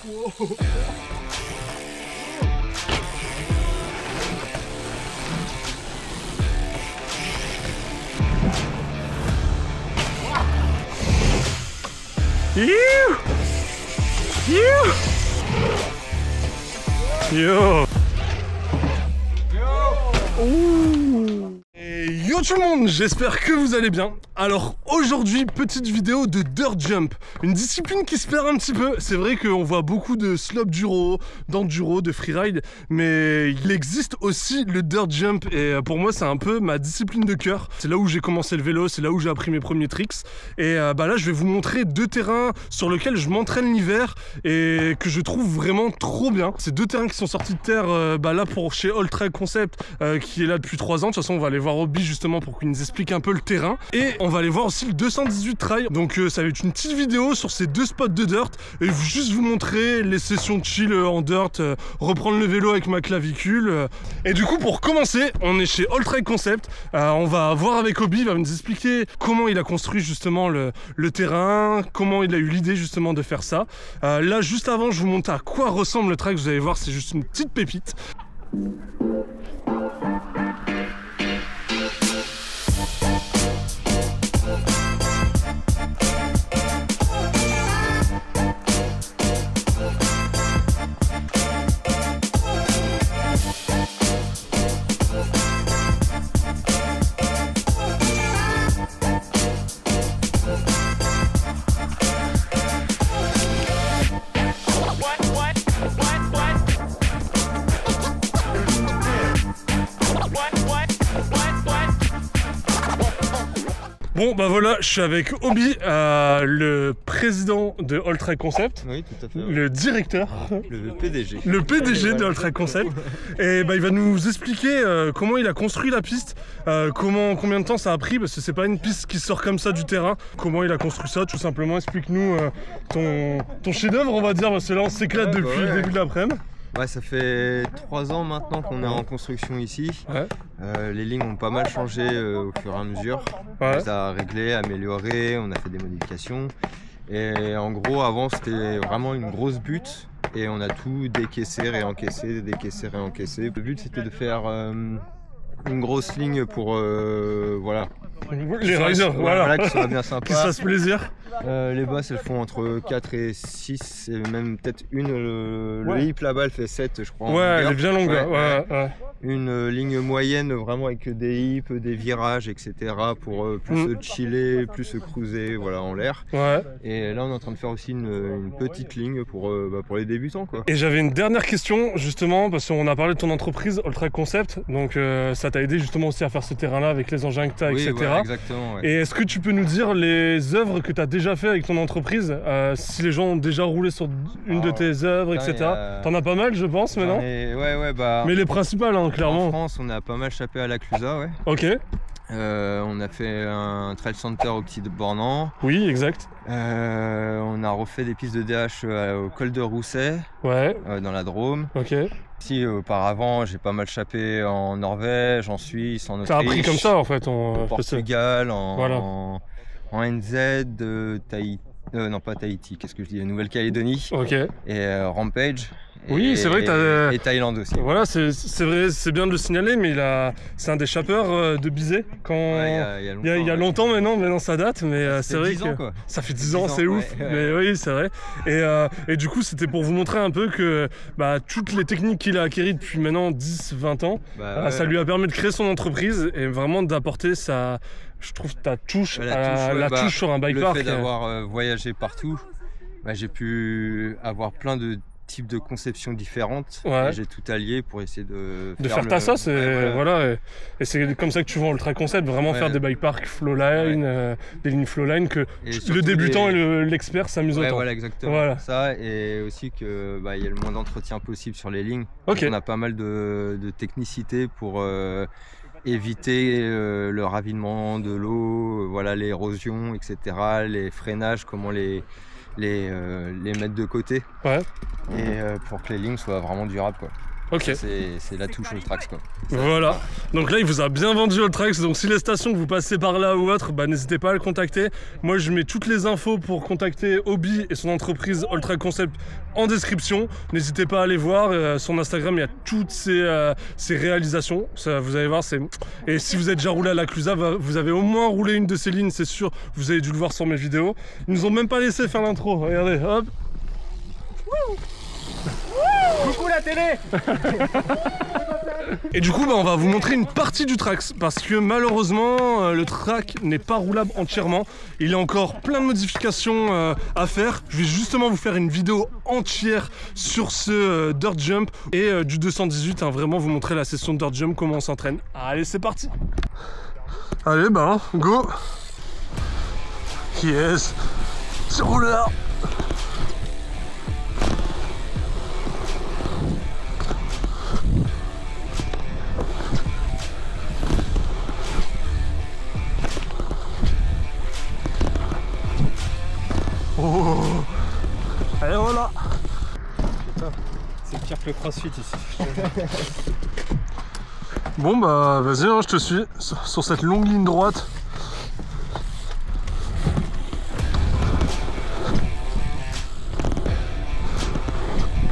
Wow. Yo. Yo tout le monde, j'espère que vous allez bien. Alors aujourd'hui, petite vidéo de dirt jump, une discipline qui se perd un petit peu. C'est vrai qu'on voit beaucoup de slope duro, d'enduro, de freeride, mais il existe aussi le dirt jump et pour moi c'est un peu ma discipline de cœur. C'est là où j'ai commencé le vélo, c'est là où j'ai appris mes premiers tricks et là je vais vous montrer deux terrains sur lesquels je m'entraîne l'hiver et que je trouve vraiment trop bien. C'est deux terrains qui sont sortis de terre là pour chez All Trail Concept qui est là depuis 3 ans. De toute façon on va aller voir Obi justement pour qu'il nous explique un peu le terrain et on va aller voir aussi le 218 trail. Donc ça va être une petite vidéo sur ces deux spots de dirt et juste vous montrer les sessions de chill en dirt, reprendre le vélo avec ma clavicule. Et du coup pour commencer on est chez All Trail Concept, on va voir avec Obi, il va nous expliquer comment il a construit justement le terrain, comment il a eu l'idée justement de faire ça. Là juste avant je vous montre à quoi ressemble le track, vous allez voir c'est juste une petite pépite. Bon bah voilà, je suis avec Obi, le président de All Trail Concept. Oui, tout à fait. Ouais. Le directeur. Le PDG. Le PDG de All Trail Concept. Et bah il va nous expliquer comment il a construit la piste, combien de temps ça a pris, parce que c'est pas une piste qui sort comme ça du terrain. Comment il a construit ça, tout simplement. Explique-nous ton chef-d'œuvre, on va dire, parce que là on s'éclate depuis le début de l'après-midi. Ouais, ça fait 3 ans maintenant qu'on est en construction ici. Ouais. Les lignes ont pas mal changé au fur et à mesure. Ouais. On les a réglées, améliorées, on a fait des modifications. Et en gros, avant c'était vraiment une grosse butte. Et on a tout décaissé, réencaissé, décaissé, réencaissé. Le but c'était de faire une grosse ligne pour voilà. Les riders, voilà, qui soit bien sympa. Qui se fasse plaisir. Les basses elles font entre 4 et 6 et même peut-être une. Le hip là-bas elle fait 7 je crois. Ouais, elle est bien longue. Ouais. Une ligne moyenne vraiment avec des hips, des virages, etc. pour plus se chiller, plus se cruiser voilà, en l'air. Ouais. Et là on est en train de faire aussi une petite ligne pour les débutants quoi. Et j'avais une dernière question justement parce qu'on a parlé de ton entreprise All Trail Concept, donc ça t'a aidé justement aussi à faire ce terrain-là avec les engins que tu as, etc. Ouais, exactement. Ouais. Et est-ce que tu peux nous dire les œuvres que tu as déjà fait avec ton entreprise, si les gens ont déjà roulé sur une de tes œuvres, etc. T'en as pas mal je pense maintenant. Ouais, bah. Mais les principales hein, clairement. En France on a pas mal chapé à la Clusa, ouais. Ok. On a fait un trail center au petit de Bornand. Oui, exact. On a refait des pistes de DH au col de Rousset, dans la Drôme. Ok. Si auparavant j'ai pas mal chapé en Norvège, en Suisse, en Autriche. T'as appris comme ça en fait. Au Portugal, en NZ, Tahiti. Non pas Tahiti, qu'est-ce que je dis, Nouvelle-Calédonie. Ok. Et Rampage. Oui, c'est vrai que et Thaïlande aussi. Voilà, c'est vrai, c'est bien de le signaler, mais c'est un des chapeurs de Bizet. Il y a longtemps maintenant ça date, mais c'est vrai que ça fait 10 ans, c'est ouf. Mais oui, c'est vrai. Et du coup, c'était pour vous montrer un peu que toutes les techniques qu'il a acquises depuis maintenant 10-20 ans, ça lui a permis de créer son entreprise et vraiment d'apporter je trouve ta touche, la touche sur un bike park. Le fait d'avoir voyagé partout, j'ai pu avoir plein de types de conceptions différentes. J'ai tout allié pour essayer de faire ta sauce. Et c'est comme ça que tu vois le Trail Concept, vraiment faire des bike parks flowline, des lignes flowline que le débutant et l'expert s'amusent autant. Voilà, exactement. Voilà. Ça, et aussi que y a le moins d'entretien possible sur les lignes. Donc on a pas mal de technicité pour éviter le ravinement de l'eau, l'érosion, etc., les freinages, comment les mettre de côté, et pour que les lignes soient vraiment durables quoi. Ok. C'est la touche Ultrax quoi. Voilà, donc là il vous a bien vendu Ultrax, donc si les stations que vous passez par là ou autre, bah n'hésitez pas à le contacter. Moi je mets toutes les infos pour contacter Obi et son entreprise Ultrax Concept en description. N'hésitez pas à aller voir, son Instagram il y a toutes ses réalisations, ça, vous allez voir, et si vous êtes déjà roulé à la Clusa, vous avez au moins roulé une de ces lignes, c'est sûr, vous avez dû le voir sur mes vidéos. Ils nous ont même pas laissé faire l'intro, regardez, hop. Coucou la télé. Et du coup bah, on va vous montrer une partie du track parce que malheureusement le track n'est pas roulable entièrement. Il y a encore plein de modifications à faire. Je vais justement vous faire une vidéo entière sur ce dirt jump et du 218 hein, vraiment vous montrer la session de dirt jump, comment on s'entraîne. Allez c'est parti. Allez bah go. Yes. C'est rouleur. Oh. Allez voilà. Putain, c'est pire que le crossfit ici. Bon bah vas-y hein, je te suis sur cette longue ligne droite.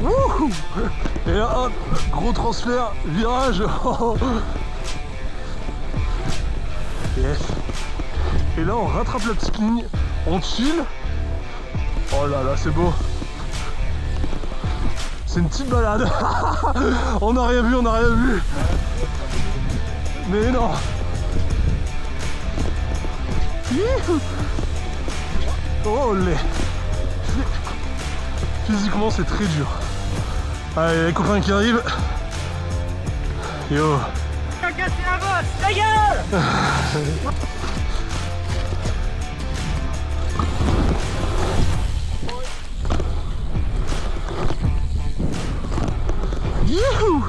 Wouhou. Et là hop, gros transfert, virage. Yes. Et là on rattrape la petite ligne, on chill. Oh là là, c'est beau. C'est une petite balade. On n'a rien vu, on n'a rien vu. Mais non. Oh les. Physiquement, c'est très dur. Allez, les copains qui arrivent. Yo. T'as cassé la bosse, ta gueule. Youhou!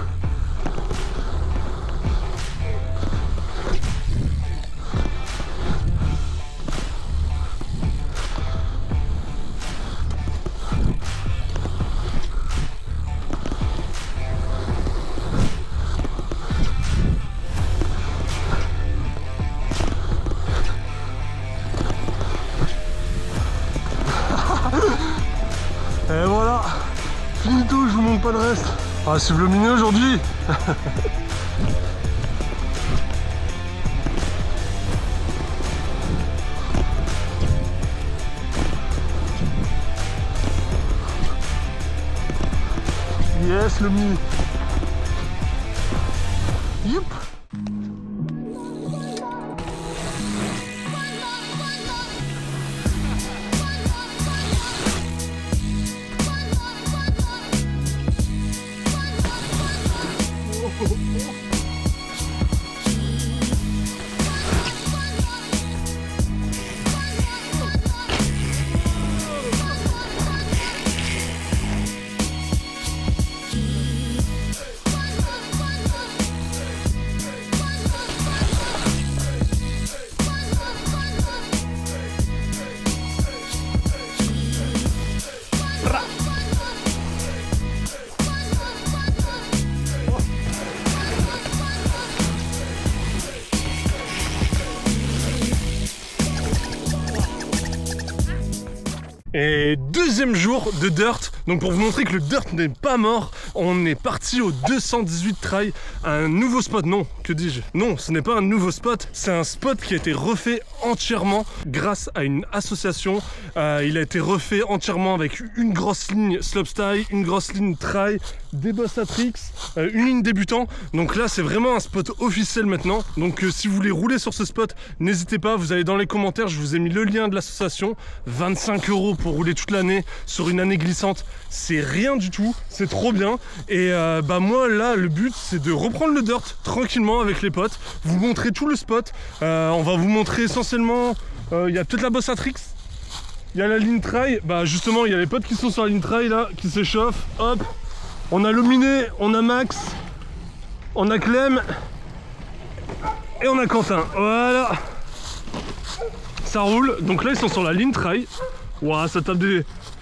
Et voilà, finito, je vous montre pas le reste. Ah, c'est lumineux aujourd'hui. Yes, le mi. Youp. Et deuxième jour de dirt, donc pour vous montrer que le dirt n'est pas mort, on est parti au 218 Trail, un nouveau spot, non, que dis-je? Non, ce n'est pas un nouveau spot, c'est un spot qui a été refait entièrement grâce à une association. Il a été refait entièrement avec une grosse ligne slopestyle, une grosse ligne trail, des boss à tricks, une ligne débutant. Donc là c'est vraiment un spot officiel maintenant. Donc si vous voulez rouler sur ce spot, n'hésitez pas, vous allez dans les commentaires, je vous ai mis le lien de l'association. 25 € pour rouler toute l'année sur une année glissante, c'est rien du tout, c'est trop bien. Et bah moi là le but c'est de reprendre le dirt tranquillement avec les potes, vous montrer tout le spot. On va vous montrer essentiellement, il y a peut-être la boss à tricks, il y a la ligne trail, bah justement il y a les potes qui sont sur la ligne trail là, qui s'échauffent, hop. On a Lominé, on a Max, on a Clem et on a Quentin, voilà. Ça roule, donc là ils sont sur la ligne trail. Ouah, ça tape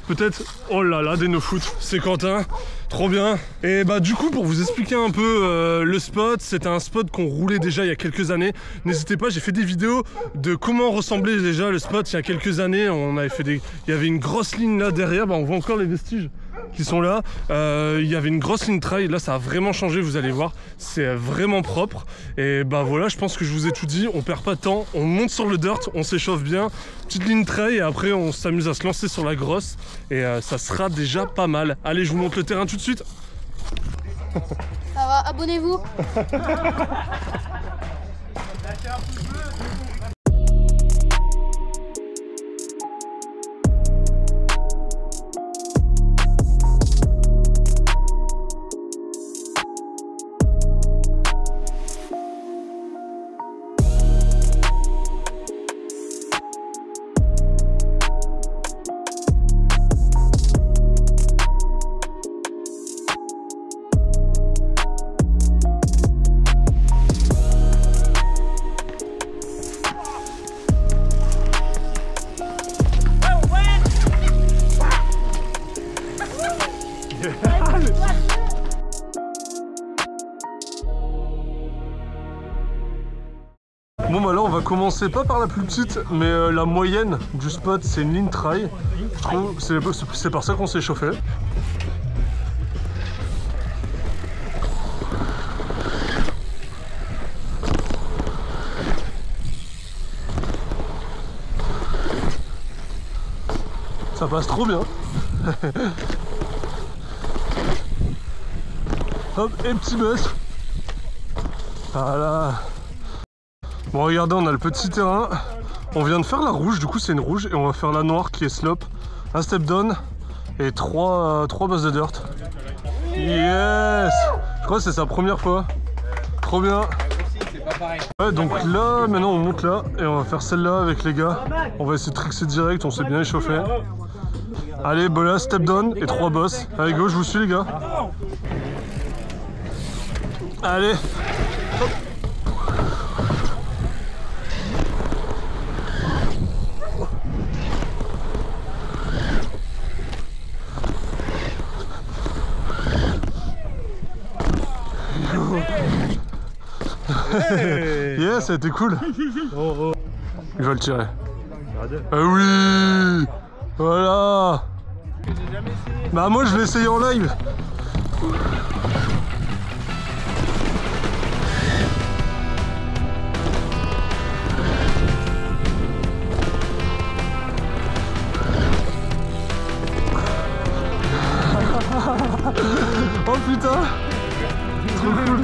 peut-être. Oh là là, des no-foot, c'est Quentin, trop bien. Et bah du coup, pour vous expliquer un peu le spot, c'était un spot qu'on roulait déjà il y a quelques années. N'hésitez pas, j'ai fait des vidéos de comment ressemblait déjà le spot il y a quelques années. On avait fait il y avait une grosse ligne là derrière, bah, on voit encore les vestiges qui sont là. Il y avait une grosse ligne trail, là ça a vraiment changé, vous allez voir, c'est vraiment propre. Et bah voilà, je pense que je vous ai tout dit, on perd pas de temps, on monte sur le dirt, on s'échauffe bien, petite ligne trail et après on s'amuse à se lancer sur la grosse et ça sera déjà pas mal. Allez, je vous montre le terrain tout de suite. Ça va, abonnez-vous. Bon bah là on va commencer pas par la plus petite mais la moyenne du spot c'est une ligne trail. Je trouve c'est par ça qu'on s'est chauffé. Ça passe trop bien. Hop, et petit buzz. Voilà. Bon regardez, on a le petit terrain. On vient de faire la rouge, du coup c'est une rouge. Et on va faire la noire qui est slope. Un step down et 3 bases de dirt. Yes. Je crois que c'est sa première fois. Trop bien. Ouais, donc là, maintenant on monte là. Et on va faire celle-là avec les gars. On va essayer de trickser direct, on s'est bien échauffé. Allez, bola, step down et 3 bosses. Allez go, je vous suis les gars. Allez. Hop. Hey. Yeah, ça a été cool. Il va le tirer. Ah oui. Voilà. Bah moi je l'ai essayé en live. Oh putain. Trop cool.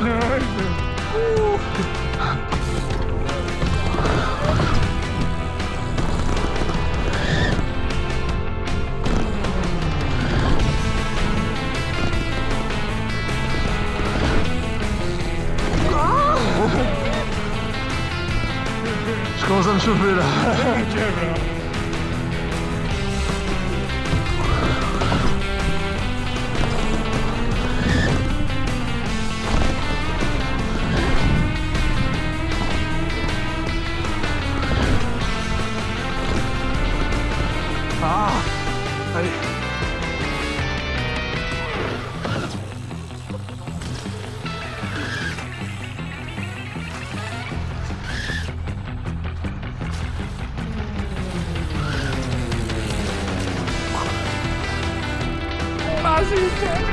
Je commence à me chauffer là. Ah, allez. Vas-y, Kevin.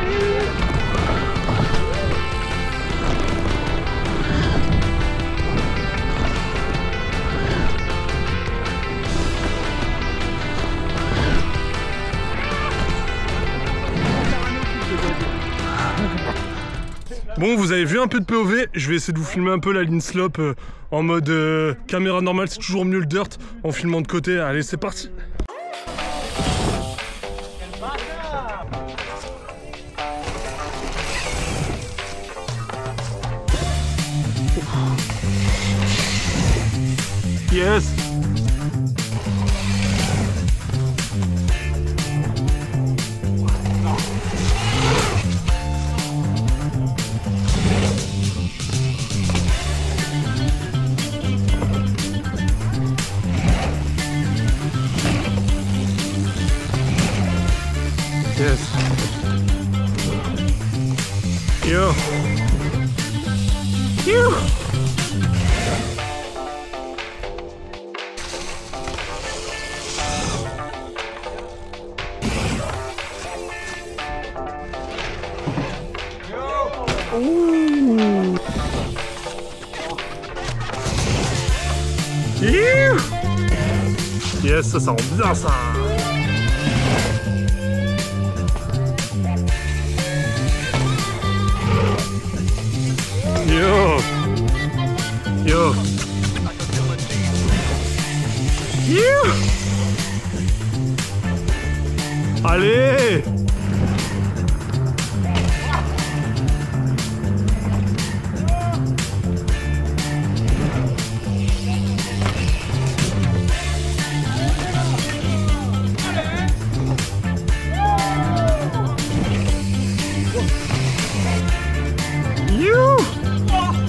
Bon, vous avez vu un peu de POV, je vais essayer de vous filmer un peu la ligne slope en mode caméra normale, c'est toujours mieux le dirt en filmant de côté. Allez, c'est parti. Yes. Yes. Yo. Yo. Ouh. Yes, ça rend bien ça. Yo. Yo. Yo. Allez.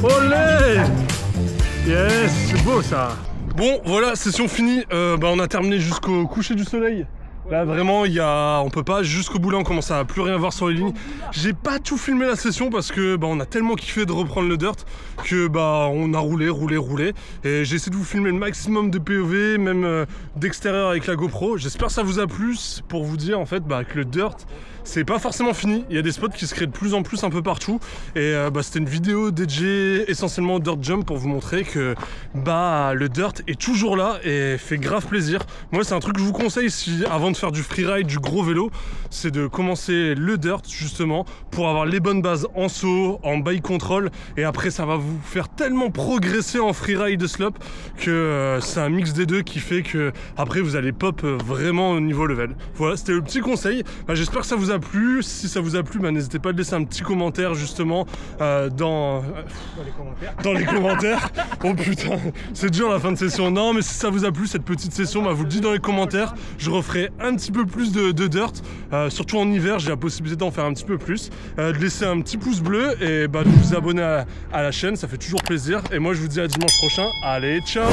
Olé! Yes, c'est beau ça. Bon, voilà, session finie. On a terminé jusqu'au coucher du soleil. Là vraiment on peut pas, jusqu'au bout là on commence à plus rien voir sur les lignes. J'ai pas tout filmé la session parce que on a tellement kiffé de reprendre le dirt que on a roulé et j'ai essayé de vous filmer le maximum de POV, même d'extérieur avec la GoPro. J'espère que ça vous a plu, pour vous dire en fait que le dirt c'est pas forcément fini, il y a des spots qui se créent de plus en plus un peu partout et c'était une vidéo dédiée essentiellement au dirt jump pour vous montrer que le dirt est toujours là et fait grave plaisir. Moi c'est un truc que je vous conseille avant de faire du freeride, du gros vélo, c'est de commencer le dirt justement pour avoir les bonnes bases en saut, en bike control et après ça va vous faire tellement progresser en freeride de slope que c'est un mix des deux qui fait que après vous allez pop vraiment au niveau level. Voilà, c'était le petit conseil. J'espère que ça vous a plu. Si ça vous a plu, n'hésitez pas à laisser un petit commentaire justement dans les commentaires. Oh putain, c'est dur la fin de session. Non, mais si ça vous a plu cette petite session, vous le dites dans les commentaires. Je referai un petit peu plus de dirt, surtout en hiver. J'ai la possibilité d'en faire un petit peu plus, de laisser un petit pouce bleu et de vous abonner à la chaîne, ça fait toujours plaisir. Et moi je vous dis à dimanche prochain. Allez, ciao.